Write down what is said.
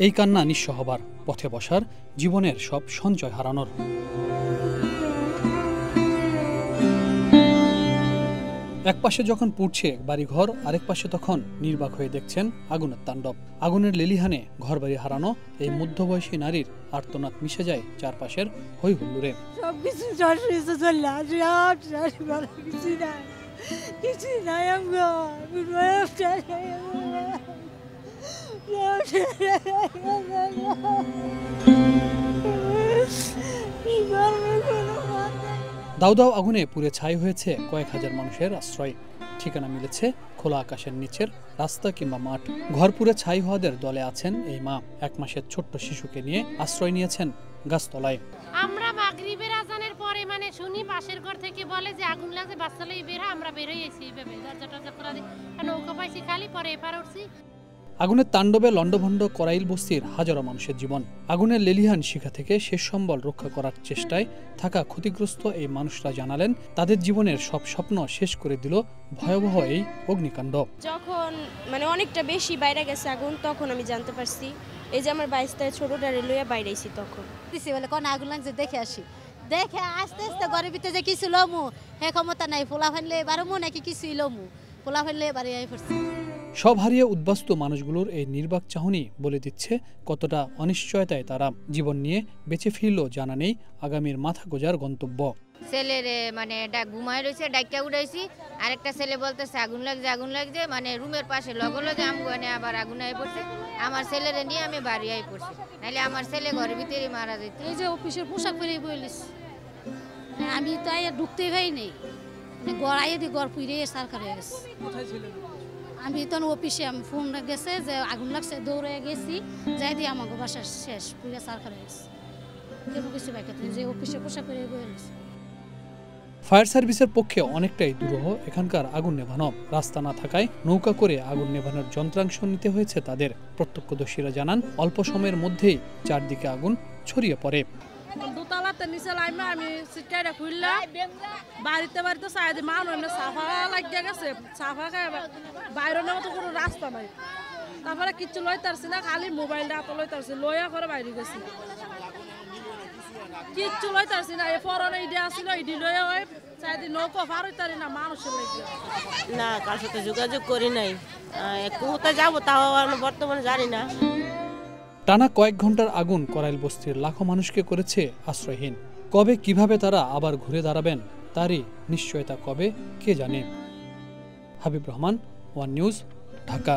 এই কান্না নিঃস্ব হবার, পথে বসার, জীবনের সব সঞ্চয় হারানোর। এক পাশে যখন পুড়ছে বাড়িঘর, আরেক পাশে তখন নির্বাক হয়ে দেখছেন আগুনের তাণ্ডব। আগুনের লেলিহানে ঘরবাড়ি হারানো এই মধ্যবয়সী নারীর আর্তনাদ মিশে যায় চারপাশের হই হুল্লোড়ে। দাউ দাউ আগুনে পুড়ে ছাই হয়েছে কয়েক হাজার মানুষের আশ্রয়। ঠিকানা মিলেছে খোলা আকাশের নিচের রাস্তা কিংবা মাঠ। ঘর পুড়ে ছাই হওয়াদের দলে আছেন এই মা। 1 মাসের ছোট্ট শিশুকে নিয়ে আশ্রয় নিয়েছেন গাছতলায়। আমরা মাগরিবের আজানের পরে শুনি পাশের ঘর থেকে বলে যে আগুন লাগছে, বাচ্চালাই বের হয়, আমরা বের হয়েছি এইভাবে দরজা টরজা খোলা দিয়ে নৌকা পাইছি খালি, পরে এপার উঠছি। আগুনের তাণ্ডবে লণ্ডভণ্ড করাইল বস্তির হাজারো মানুষের জীবন। আগুনের লেলিহান শিখা থেকে শেষ সম্বল রক্ষা করার চেষ্টায় থাকা ক্ষতিগ্রস্ত এই মানুষরা জানালেন তাদের জীবনের সব স্বপ্ন শেষ করে দিল ভয়াবহ এই অগ্নিকাণ্ড। যখন অনেকটা বেশি বাইরে গেছে আগুন, তখন আমি জানতে পারছি। এই যে আমার 22টায় ছোটটারে লইয়া বাইরেছি, তখন দিছি বলে কোন আগুন লাগছে দেখে আসি। দেখে আস্তে আস্তে ঘরের ভিতরে যে কিছু লমু হে ক্ষমতা নাই, ফোলা ফেললে এবারও নাকি কিছু লমু, ফোলা ফেললে এবারে পড়ছি। সব হারিয়ে উদ্বাস্তু মানুষগুলোর এই নির্বাক চাহনি বলে দিচ্ছে কতটা অনিশ্চয়তায় তারা। জীবন নিয়ে বেঁচে ফিরলেও জানা নেই আগামীর মাথা গোজার গন্তব্য। ছেলের ঘুমায় রয়েছে, ডাক্কা উঠাইছি। আরেকটা ছেলে বলতেছে আগুন লাগছে, রুমের পাশে লগে আমগুনে আবার আগুন আই পড়ছে। আমার ছেলেরে নিয়ে আমি বাড়ি আই পড়ছি, নাহলে আমার ছেলে ঘরের ভিতরে মারা যেত। এই যে অফিসের পোশাক পরে বলিস, আমি তাই ঢুকতেই পাই নেই, গড়াইয়ে দিয়ে গড় পুড়ে সরকার হয়ে গেছে। আমি তো অফিসে আমি ফোন গেছে যে আগুন লাগছে, দৌড়ে গেছি, যাই দিয়ে আমাকে বাসা শেষ পুড়ে সরকার হয়ে গেছে। কেন কিছু বাইকাতে যে অফিসে পোশাক পরে বলিস। ফায়ার সার্ভিসের পক্ষে অনেকটাই দুরূহ এখানকার আগুন নেভানো। রাস্তা না থাকায় নৌকা করে আগুন নেভানোর যন্ত্রাংশ নিতে হয়েছে তাদের। প্রত্যক্ষদর্শীরা জানান অল্প সময়ের মধ্যেই চারদিকে আগুন ছড়িয়ে পড়ে। দোতলাতে নিচে লাইমে আমি সিটকাইটা খুললাম, বাড়িতে চাই যে মানুষ সাফা লাগিয়ে গেছে, সাফা খায় বাইরের মতো কোনো রাস্তা নাই। তারপরে কিচ্ছু লইতারছি না, খালি মোবাইলটা হাতে লইতারছি, লইয়া করে বাইরে গেছি, কিচ্ছু লইতারছি না। এরপরে ইডি আসছিল, ইডি লইয়া ওই চাইদি নৌকো পার হইতারি না মানুষের লেগে। না, কার সাথে যোগাযোগ করি নাই, কোথায় যাবো তাও আমি বর্তমানে জানি না। টানা কয়েক ঘন্টার আগুন করাইল বস্তির লাখো মানুষকে করেছে আশ্রয়হীন। কবে কিভাবে তারা আবার ঘুরে দাঁড়াবেন তারই নিশ্চয়তা কবে কে জানে। Habib Rahman, one news, Dhaka.